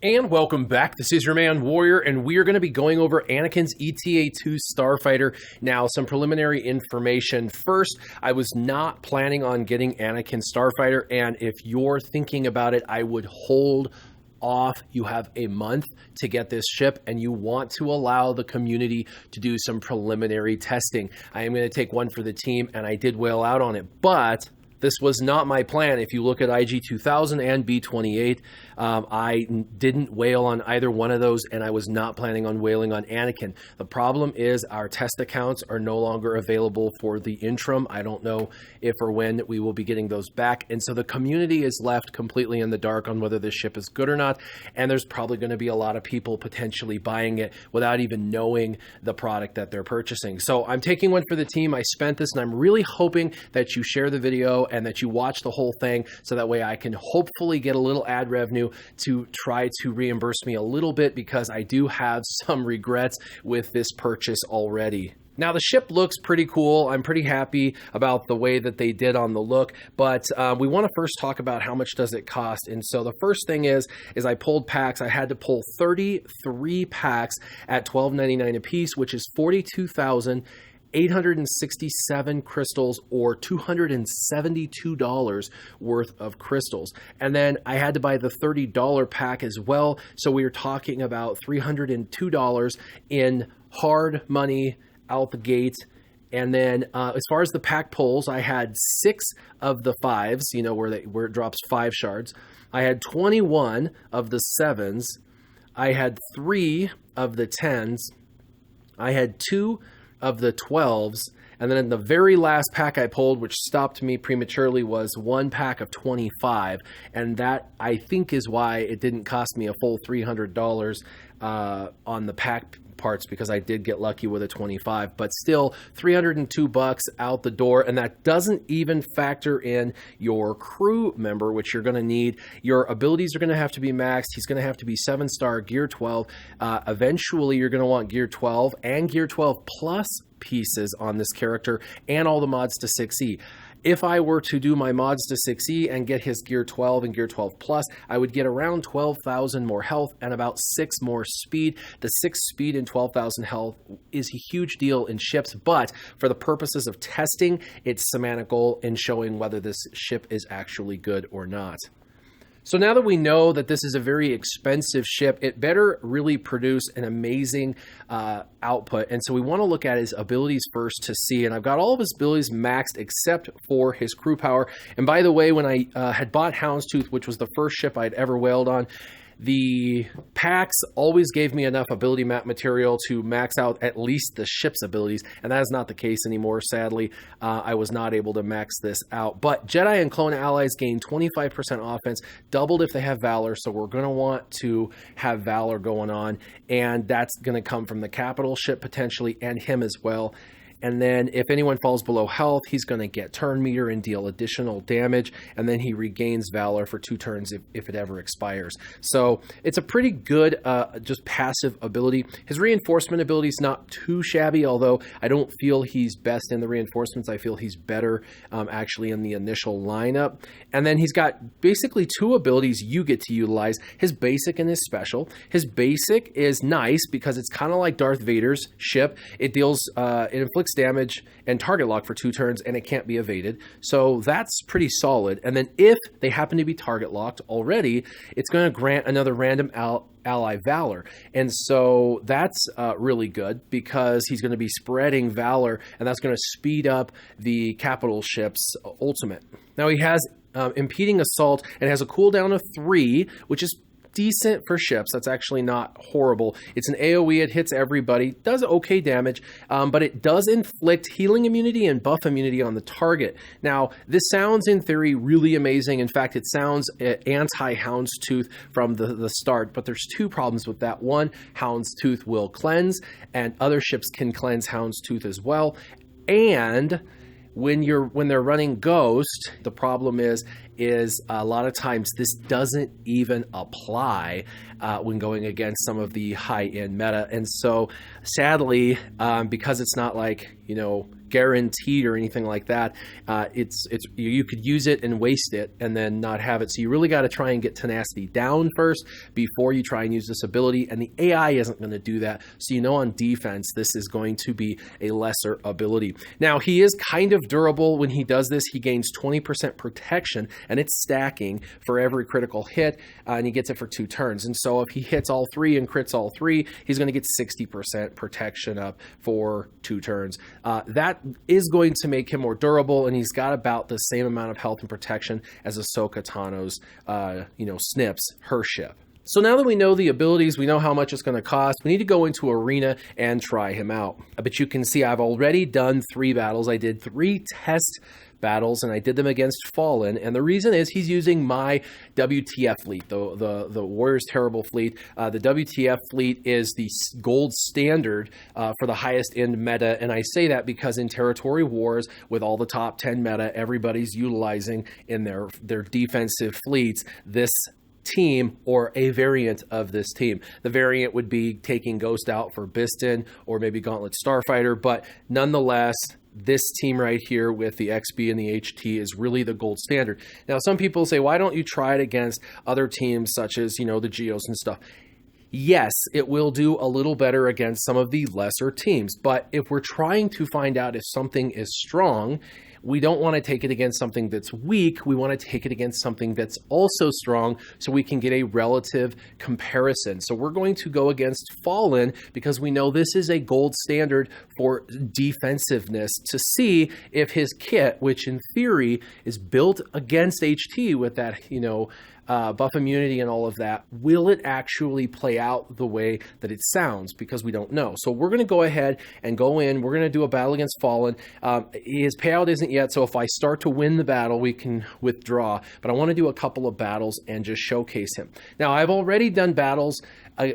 And welcome back. This is your man Warrior, and we are going to be going over Anakin's ETA-2 Starfighter. Now, some preliminary information. First, I was not planning on getting Anakin Starfighter, and if you're thinking about it, I would hold off. You have a month to get this ship, and you want to allow the community to do some preliminary testing. I am going to take one for the team, and I did whale out on it, but this was not my plan. If you look at IG-2000 and B-28, I didn't whale on either one of those, and I was not planning on whaling on Anakin. The problem is our test accounts are no longer available for the interim. I don't know if or when we will be getting those back, and so the community is left completely in the dark on whether this ship is good or not, and there's probably going to be a lot of people potentially buying it without even knowing the product that they're purchasing. So I'm taking one for the team. I spent this, and I'm really hoping that you share the video and that you watch the whole thing, so that way I can hopefully get a little ad revenue to try to reimburse me a little bit, because I do have some regrets with this purchase already. Now, the ship looks pretty cool. I'm pretty happy about the way that they did on the look, but we want to first talk about how much does it cost. And so the first thing is I pulled packs. I had to pull 33 packs at $12.99 a piece, which is $42,867 crystals, or $272 worth of crystals. And then I had to buy the $30 pack as well. So we were talking about $302 in hard money out the gate. And then as far as the pack pulls, I had 6 of the 5s, you know, where it drops 5 shards. I had 21 of the 7s. I had 3 of the 10s. I had 2 of the 12s, and then in the very last pack I pulled, which stopped me prematurely, was 1 pack of 25, and that I think is why it didn't cost me a full $300 on the pack parts, because I did get lucky with a 25, but still $302 out the door. And that doesn't even factor in your crew member, which you're going to need. Your abilities are going to have to be maxed. He's going to have to be 7-star gear 12. Eventually you're going to want gear 12 and gear 12 plus pieces on this character, and all the mods to 6E. If I were to do my mods to 6E and get his gear 12 and gear 12 plus, I would get around 12,000 more health and about 6 more speed. The 6 speed and 12,000 health is a huge deal in ships, but for the purposes of testing, it's semantical in showing whether this ship is actually good or not. So now that we know that this is a very expensive ship, it better really produce an amazing output. And so we want to look at his abilities first to see. And I've got all of his abilities maxed except for his crew power. And by the way, when I had bought Houndstooth, which was the first ship I'd ever whaled on, the packs always gave me enough ability map material to max out at least the ship's abilities, and that is not the case anymore, sadly. I was not able to max this out. But Jedi and Clone allies gain 25% offense, doubled if they have Valor, so we're going to want to have Valor going on, and that's going to come from the capital ship potentially, and him as well. And then if anyone falls below health, he's going to get turn meter and deal additional damage. And then he regains Valor for 2 turns if it ever expires. So it's a pretty good just passive ability. His reinforcement ability is not too shabby, although I don't feel he's best in the reinforcements. I feel he's better actually in the initial lineup. And then he's got basically 2 abilities you get to utilize, his basic and his special. His basic is nice because it's kind of like Darth Vader's ship. It deals, it inflicts damage and target lock for 2 turns, and it can't be evaded. So that's pretty solid. And then if they happen to be target locked already, it's going to grant another random ally Valor. And so that's really good, because he's going to be spreading Valor, and that's going to speed up the capital ship's ultimate. Now he has impeding assault and has a cooldown of 3, which is decent for ships. That's actually not horrible. It's an AoE. It hits everybody. Does okay damage, but it does inflict healing immunity and buff immunity on the target. Now, this sounds in theory really amazing. In fact, it sounds anti-Houndstooth from the start, but there's 2 problems with that. One, Houndstooth will cleanse, and other ships can cleanse Houndstooth as well. And when they're running Ghost, the problem is a lot of times this doesn't even apply when going against some of the high-end meta. And so sadly, because it's not like, you know, guaranteed or anything like that. You could use it and waste it and then not have it. So you really got to try and get tenacity down first before you try and use this ability. And the AI isn't going to do that. So you know on defense, this is going to be a lesser ability. Now, he is kind of durable. When he does this, he gains 20% protection, and it's stacking for every critical hit, and he gets it for 2 turns. And so if he hits all 3 and crits all 3, he's going to get 60% protection up for 2 turns. That is going to make him more durable, and he's got about the same amount of health and protection as Ahsoka Tano's, Snips, her ship. So now that we know the abilities, we know how much it's going to cost, we need to go into Arena and try him out. But you can see I've already done 3 battles. I did 3 test battles, and I did them against Fallen, and the reason is he's using my WTF fleet, the Warrior's Terrible fleet. The WTF fleet is the gold standard for the highest end meta, and I say that because in Territory Wars, with all the top 10 meta, everybody's utilizing in their defensive fleets this team or a variant of this team. The variant would be taking Ghost out for Biston or maybe Gauntlet Starfighter, but nonetheless, this team right here with the XB and the HT is really the gold standard. Now, some people say, why don't you try it against other teams such as, the Geos and stuff? Yes, it will do a little better against some of the lesser teams, but if we're trying to find out if something is strong, we don't want to take it against something that's weak. We want to take it against something that's also strong so we can get a relative comparison. So we're going to go against Fallen because we know this is a gold standard for defensiveness to see if his kit, which in theory is built against HT with that, buff immunity and all of that, will it actually play out the way that it sounds? Because we don't know. So we're going to go ahead and go in. We're going to do a battle against Fallen. His payout isn't yet, so if I start to win the battle, we can withdraw. But I want to do a couple of battles and just showcase him. Now, I've already done battles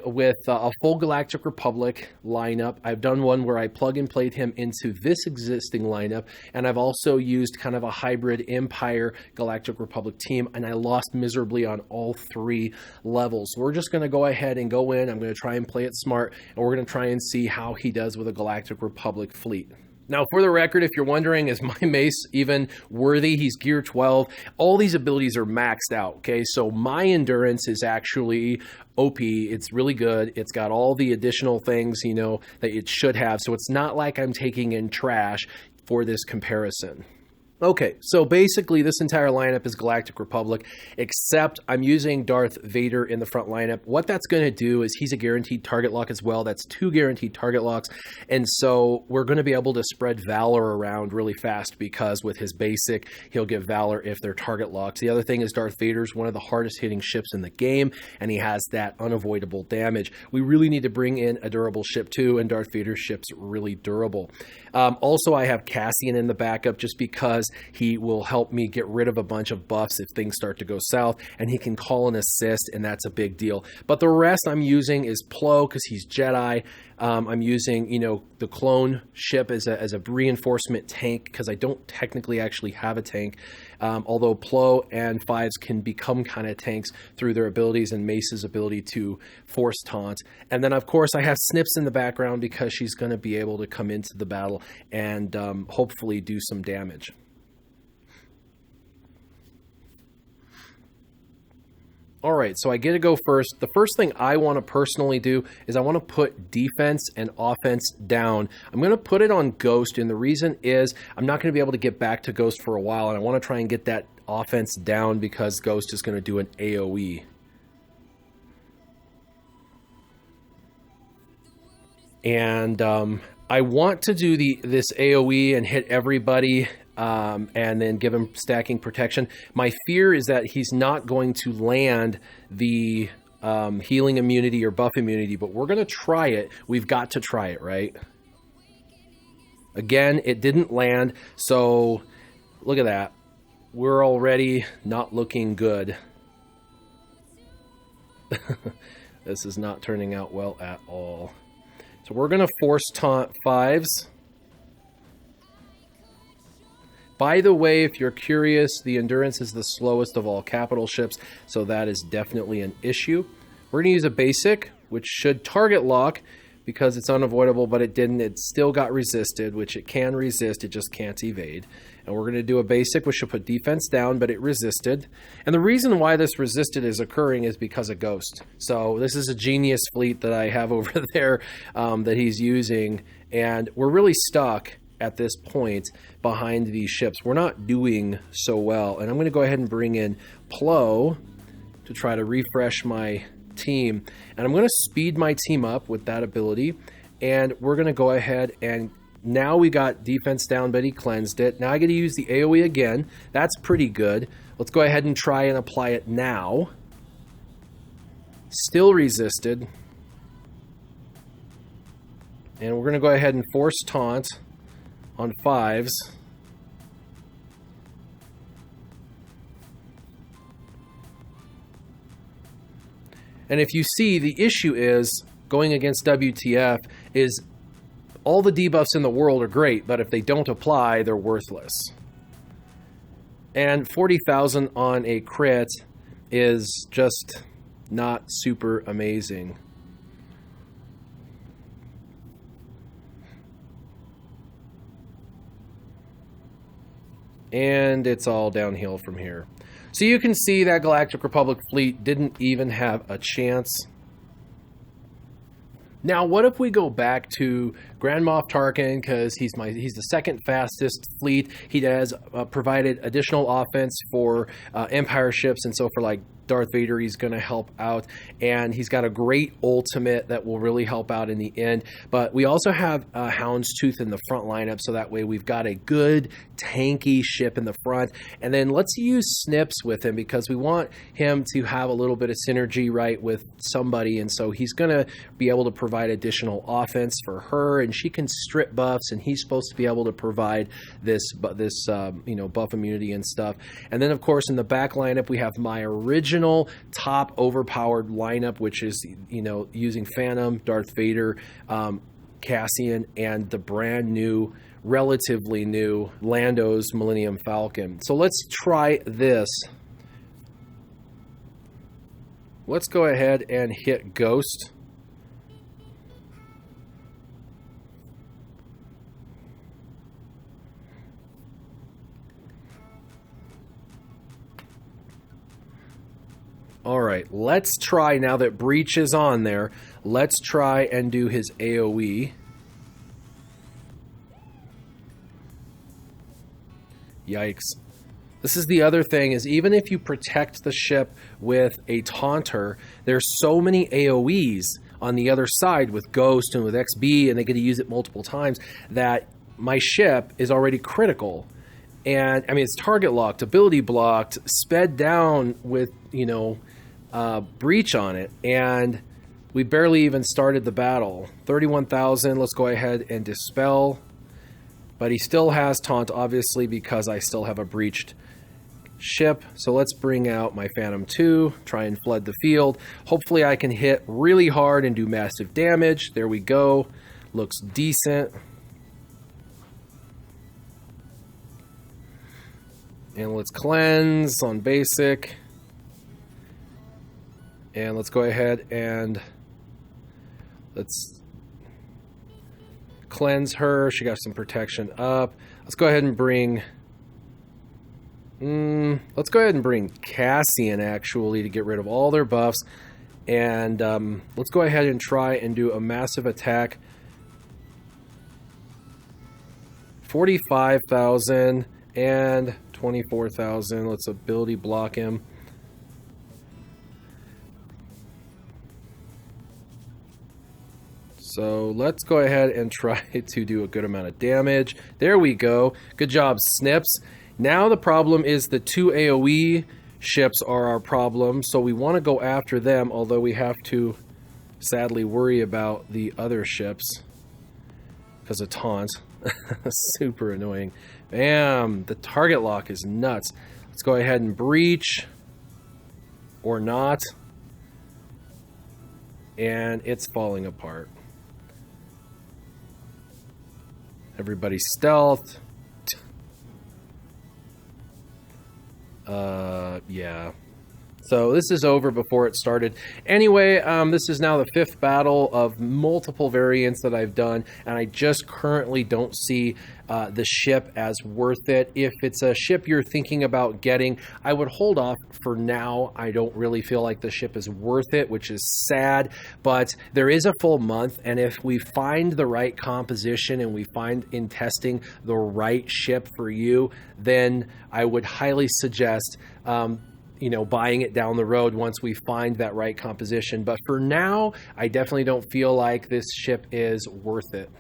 with a full Galactic Republic lineup. I've done one where I plug and played him into this existing lineup, and I've also used kind of a hybrid Empire Galactic Republic team, and I lost miserably on all 3 levels. So we're just going to go ahead and go in. I'm going to try and play it smart, and we're going to try and see how he does with a Galactic Republic fleet. Now, for the record, if you're wondering, is my mace even worthy? He's gear 12. All these abilities are maxed out, okay? So my endurance is actually OP. It's really good. It's got all the additional things, that it should have. So it's not like I'm taking in trash for this comparison. Okay, so basically this entire lineup is Galactic Republic, except I'm using Darth Vader in the front lineup. What that's going to do is he's a guaranteed target lock as well. That's 2 guaranteed target locks. And so we're going to be able to spread Valor around really fast because with his basic, he'll give Valor if they're target locks. The other thing is Darth Vader's one of the hardest hitting ships in the game, and he has that unavoidable damage. We really need to bring in a durable ship too, and Darth Vader's ship's really durable. Also, I have Cassian in the backup just because he will help me get rid of a bunch of buffs if things start to go south, and he can call an assist, and that's a big deal. But the rest I'm using is Plo because he's Jedi. I'm using, the clone ship as a reinforcement tank because I don't technically actually have a tank. Although Plo and Fives can become kind of tanks through their abilities and Mace's ability to force taunt. And then, of course, I have Snips in the background because she's going to be able to come into the battle and hopefully do some damage. All right, so I get to go first. The first thing I want to personally do is I want to put defense and offense down. I'm going to put it on Ghost, and the reason is I'm not going to be able to get back to Ghost for a while, and I want to try and get that offense down because Ghost is going to do an AoE. And I want to do this AoE and hit everybody and then give him stacking protection. My fear is that he's not going to land the healing immunity or buff immunity, but we're going to try it. We've got to try it, right? Again, it didn't land, so look at that. We're already not looking good. This is not turning out well at all. So we're going to force taunt Fives. By the way, if you're curious, the Endurance is the slowest of all capital ships, so that is definitely an issue. We're going to use a basic, which should target lock, because it's unavoidable, but it didn't. It still got resisted, which it can resist. It just can't evade. And we're going to do a basic, which will put defense down, but it resisted. And the reason why this resisted is occurring is because of Ghost. So this is a genius fleet that I have over there that he's using. And we're really stuck at this point behind these ships. We're not doing so well. And I'm going to go ahead and bring in Plo to try to refresh my team. And I'm going to speed my team up with that ability. And we're going to go ahead and now we got defense down, but he cleansed it. Now I get to use the AoE again. That's pretty good. Let's go ahead and try and apply it now. Still resisted. And we're going to go ahead and force taunt on 5s. And if you see, the issue is going against WTF is all the debuffs in the world are great, but if they don't apply, they're worthless. And 40,000 on a crit is just not super amazing. And it's all downhill from here. So you can see that Galactic Republic fleet didn't even have a chance. Now, what if we go back to Grand Moff Tarkin, because he's the second fastest fleet. He has provided additional offense for Empire ships, and so for like Darth Vader, he's going to help out, and he's got a great ultimate that will really help out in the end. But we also have Houndstooth in the front lineup, so that way we've got a good tanky ship in the front. And then let's use Snips with him, because we want him to have a little bit of synergy, right, with somebody, and so he's going to be able to provide additional offense for her, and she can strip buffs, and he's supposed to be able to provide this you know, buff immunity and stuff. And then of course in the back lineup we have my original top overpowered lineup, which is, you know, using Phantom, Darth Vader, Cassian, and the brand new, relatively new Lando's Millennium Falcon. So let's try this. Let's go ahead and hit Ghost. All right, let's try, now that Breach is on there, let's try and do his AoE. Yikes. This is the other thing, is even if you protect the ship with a Taunter, there's so many AoEs on the other side with Ghost and with XB, and they get to use it multiple times, that my ship is already critical. And, I mean, it's target locked, ability blocked, sped down with, you know, Breach on it, and we barely even started the battle. 31,000, let's go ahead and dispel. But he still has taunt, obviously, because I still have a breached ship. So let's bring out my Phantom 2, try and flood the field. Hopefully I can hit really hard and do massive damage. There we go. Looks decent. And let's cleanse on basic. And let's go ahead and let's cleanse her. She got some protection up. Let's go ahead and bring... let's go ahead and bring Cassian, actually, to get rid of all their buffs. And let's go ahead and try and do a massive attack. 45,000 and 24,000. Let's ability block him. So let's go ahead and try to do a good amount of damage. There we go. Good job, Snips. Now the problem is the 2 AoE ships are our problem, so we want to go after them, although we have to sadly worry about the other ships because of taunt. Super annoying. Bam! The target lock is nuts. Let's go ahead and breach. Or not. And it's falling apart. Everybody stealth. Yeah. So this is over before it started. Anyway, this is now the 5th battle of multiple variants that I've done, and I just currently don't see the ship as worth it. If it's a ship you're thinking about getting, I would hold off for now. I don't really feel like the ship is worth it, which is sad, but there is a full month, and if we find the right composition and we find in testing the right ship for you, then I would highly suggest buying it down the road once we find that right composition. But for now, I definitely don't feel like this ship is worth it.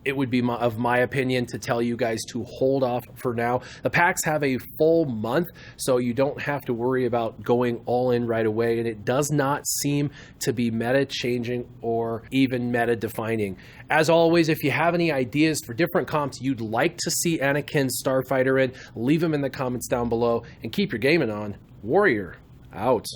It would be of my opinion to tell you guys to hold off for now. The packs have a full month, so you don't have to worry about going all in right away, and it does not seem to be meta changing or even meta defining. As always, if you have any ideas for different comps you'd like to see Anakin Starfighter in, leave them in the comments down below, and keep your gaming on. Warrior out.